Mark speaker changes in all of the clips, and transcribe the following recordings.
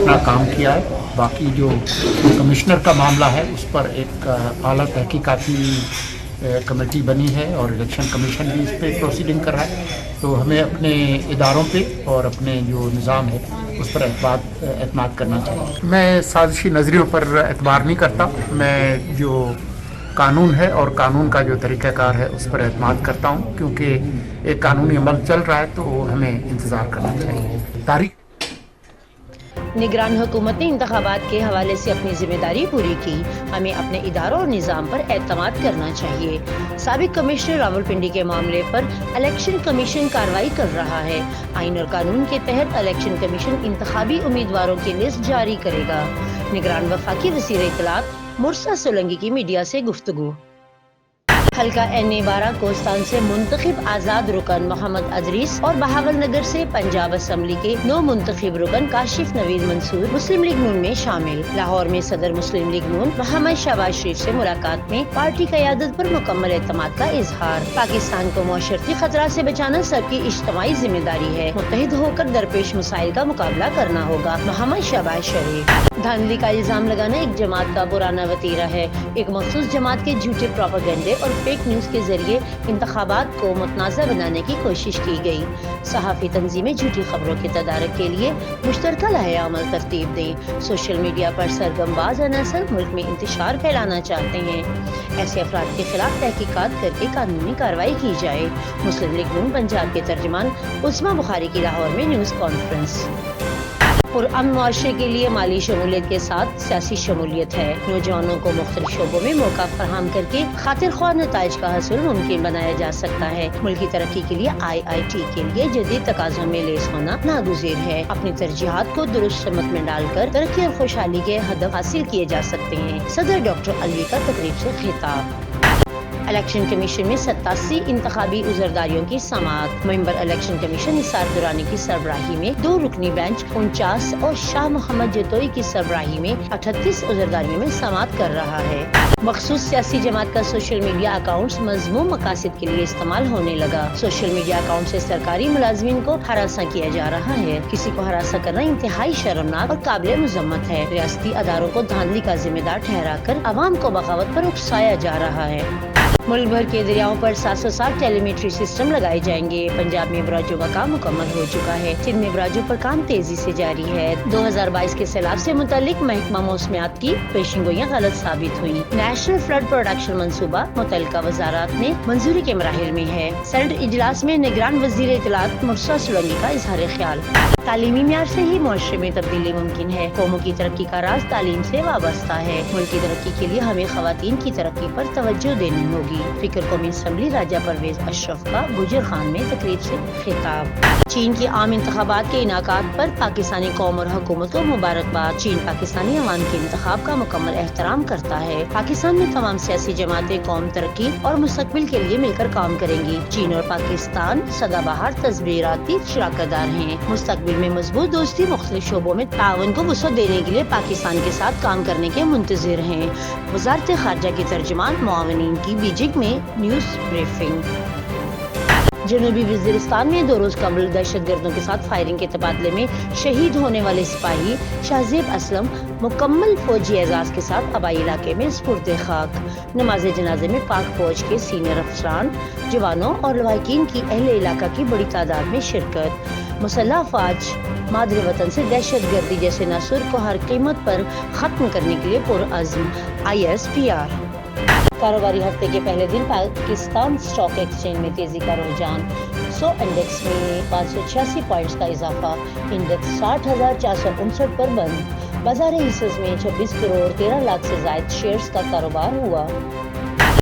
Speaker 1: अपना काम किया है। बाकी जो कमिश्नर का मामला है उस पर एक आला तहकीकाती कमेटी बनी है और इलेक्शन कमीशन भी इस पर प्रोसीडिंग कर रहा है। तो हमें अपने इदारों पे और अपने जो निज़ाम है उस पर एतमाद करना चाहिए। मैं साजिशी नज़रियों पर एतबार नहीं करता। मैं जो कानून है और कानून का जो तरीक़ाकार है उस पर एतमाद करता हूँ, क्योंकि एक कानूनी अमल चल रहा है तो हमें इंतज़ार करना चाहिए। तारीख
Speaker 2: निगरान हुकूमत ने इंतखाबात के हवाले से अपनी जिम्मेदारी पूरी की। हमें अपने इदारों और निज़ाम पर एतमाद करना चाहिए। साबिक कमिश्नर रावलपिंडी के मामले पर इलेक्शन कमीशन कार्रवाई कर रहा है। आइन और कानून के तहत इलेक्शन कमीशन इंतखाबी उम्मीदवारों की लिस्ट जारी करेगा। निगरान वफाकी वज़ीर इत्तलात मुर्सा सोलंकी की मीडिया से गुफ्तगू। हल्का NA-12 कोस्तान से मुंतखब आज़ाद रुकन मोहम्मद अदरीस और बहावल नगर से पंजाब असम्बली के नौ मुंतखब रुकन काशिफ नवीद मंसूर मुस्लिम लीग नून में शामिल। लाहौर में सदर मुस्लिम लीग नून मोहम्मद शहबाज शरीफ से मुलाकात में पार्टी क़यादत पर मुकम्मल एतमाद का इजहार। पाकिस्तान को मौशरती खतरा से बचाना सबकी इज्तिमाई जिम्मेदारी है। मुत्तहिद होकर दरपेश मसाइल का मुकाबला करना होगा। मोहम्मद शहबाज शरीफ। धांधली का इल्जाम लगाना एक जमात का पुराना वतीरा है। एक मखसूस जमात के झूठे प्रोपेगेंडे और फेक न्यूज के जरिए इंतखाबात को मुतनाज़ा बनाने की कोशिश की गई। सहाफ़ी तंजीमें झूठी खबरों के तदारक के लिए मुश्तरका लाहे अमल तरतीब दें। सोशल मीडिया पर सरगमबाज अनासर मुल्क में इंतशार फैलाना चाहते हैं। ऐसे अफराद के खिलाफ तहकीकात करके कानूनी कार्रवाई की जाए। मुस्लिम लीग नून पंजाब के तर्जुमान उस्मा बुखारी की लाहौर में न्यूज़ कॉन्फ्रेंस। पुरअमन मुआशरे के लिए माली शमूलियत के साथ सियासी शमूलियत है। नौजवानों को मुख्तलिफ शोबों में मौका फराहम करके खातिर ख्वाह नताइज का हासिल मुमकिन बनाया जा सकता है। मुल्क की तरक्की के लिए IIT के लिए जदीद तकाज़ों में लेस होना नागुज़ीर है। अपनी तरजीहात को दुरुस्त समत में डालकर तरक्की और खुशहाली के हदफ हासिल किए जा सकते हैं। सदर डॉक्टर अलवी का तकरीब से खिताब। इलेक्शन कमीशन में 87 इंतखाबी उज़रदारियों की समाअत। Member election commission Nisar Durrani की सरबराही में 2 रुकनी बेंच 49 और शाह मोहम्मद जतोई की सरबराही में 38 उज़रदारियों में समाअत कर रहा है। मखसूस सियासी जमात का सोशल मीडिया अकाउंट्स मज़मूम मकासद के लिए इस्तेमाल होने लगा। सोशल मीडिया अकाउंट से सरकारी मुलाजमीन को हरासा किया जा रहा है। किसी को हरासा करना इंतहाई शर्मनाक और काबिल मुज़म्मत है। रियासती अदारों को धांधली का जिम्मेदार ठहराकर अवाम को बगावत पर उकसाया जा रहा है। मुल्क भर के दरियाओं पर 760 टेलीमेट्री सिस्टम लगाए जाएंगे। पंजाब में बराजों का काम मुकम्मल हो चुका है। सिंध में बराजों पर काम तेजी से जारी है। 2022 के सैलाब से मुतालिक महकमा मौसमियात की पेशिंगोइयां गलत साबित हुई। नेशनल फ्लड प्रोडक्शन मंसूबा मुतल्लिका वजारात ने मंजूरी के मराहिल में है। सेनेट इजलास में निगरान वज़ीर इत्तलात मुर्सा सोलंकी का इजहार ख्याल। तालीमी म्यार से ही मुआशरे में तब्दीली मुमकिन है। कौमों की तरक्की का राज तालीम से वाबस्ता है। मुल्क की तरक्की के लिए हमें खवातीन की तरक्की पर तवज्जो देनी होगी। फिक्र कौमी असम्बली राजा परवेज अशरफ का गुजर खान में तकरीब से खिताब। चीन के आम इंतखाबात के इनाकात पर पाकिस्तानी कौम और हुकूमत को मुबारकबाद। चीन पाकिस्तानी अवाम के इंतखाब का मुकम्मल एहतराम करता है। पाकिस्तान में तमाम सियासी जमातें कौम तरक्की और मुस्तकबिल के लिए मिलकर काम करेंगी। चीन और पाकिस्तान सदाबहार तस्वीराती शराकतदार हैं। मुस्तकबिल में मजबूत दोस्ती मुख्तलिफ शोबों में ताउन को वसअत देने के लिए पाकिस्तान के साथ काम करने के मुंतज़िर हैं। वज़ारत ख़ारजा के तर्जुमान मुआवनीन की बीजिंग में न्यूज़ ब्रीफिंग। जनूबी वज़ीरिस्तान में 2 रोज़ कबल दहशतगर्दों के साथ फायरिंग के तबादले में शहीद होने वाले सिपाही शाहज़ेब असलम मुकम्मल फौजी एजाज़ के साथ आबाई इलाके में सुपुर्द खाक। नमाज जनाजे में पाक फौज के सीनियर अफसरान, जवानों और लवाहिकीन की अहले इलाका की बड़ी तादाद में शिरकत। मुसल्लह अफ़वाज मादरे वतन से दहशतगर्दी जैसे नासुर को हर कीमत पर ख़त्म करने के लिए पुरअज़्म। ISPR। कारोबारी हफ्ते के पहले दिन पाकिस्तान स्टॉक एक्सचेंज में तेजी का रुझान। 100 इंडेक्स में 586 पॉइंट्स का इजाफा। इंडेक्स 60,459 पर बंद। बाजार हिस्सों में 26 करोड़ 13 लाख से ज्यादा शेयर्स का कारोबार हुआ।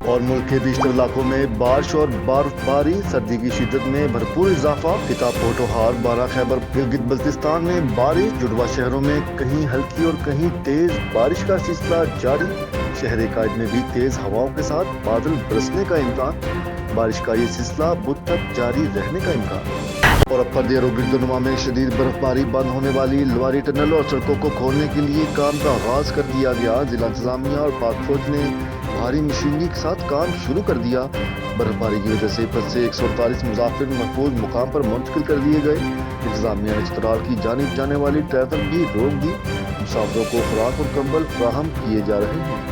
Speaker 3: और मुल्क के बेशतर इलाकों में बारिश और बर्फबारी, सर्दी की शिद्दत में भरपूर इजाफा। किताब पोटोहार, बारा खैबर गिलगित बल्तिस्तान में बारिश। जुड़वा शहरों में कहीं हल्की और कहीं तेज बारिश का सिलसिला जारी। शहर कायद में भी तेज हवाओं के साथ बादल बरसने का इम्कान। बारिश का ये सिलसिला बुध तक जारी रहने का इम्कान। और अब पर्दे और गिरदोनुमा में शदीद बर्फबारी, बंद होने वाली लवारी टनल और सड़कों को खोलने के लिए काम का आगाज कर दिया गया। जिला इंतजामिया और पाक फौज ने भारी मशीनरी के साथ काम शुरू कर दिया। बर्फबारी की वजह से 148 मुसाफिर महफूज मुकाम पर मुंतकिल कर दिए गए। इंतजामिया ने चित्राल की जानिब जाने वाली ट्रैफिक भी रोक दी। मुसाफिरों को खुराक और कंबल फराहम किए जा रहे हैं।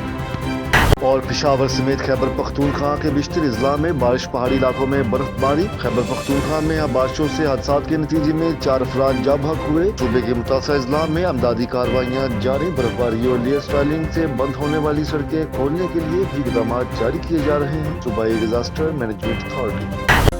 Speaker 3: और पेशावर समेत खैबर पख्तूनख्वा के बिश्तर अजला में बारिश, पहाड़ी इलाकों में बर्फबारी। खैबर पख्तूनख्वा में बारिशों से हादसात के नतीजे में 4 अफराद जाँ बहक हुए। सूबे के मुतासर अजला में अमदादी कार्रवाइयाँ जारी। बर्फबारी और लेयर स्वेलिंग से बंद होने वाली सड़कें खोलने के लिए भी इक़दाम जारी किए जा रहे हैं। सूबाई डिजास्टर मैनेजमेंट अथॉरिटी।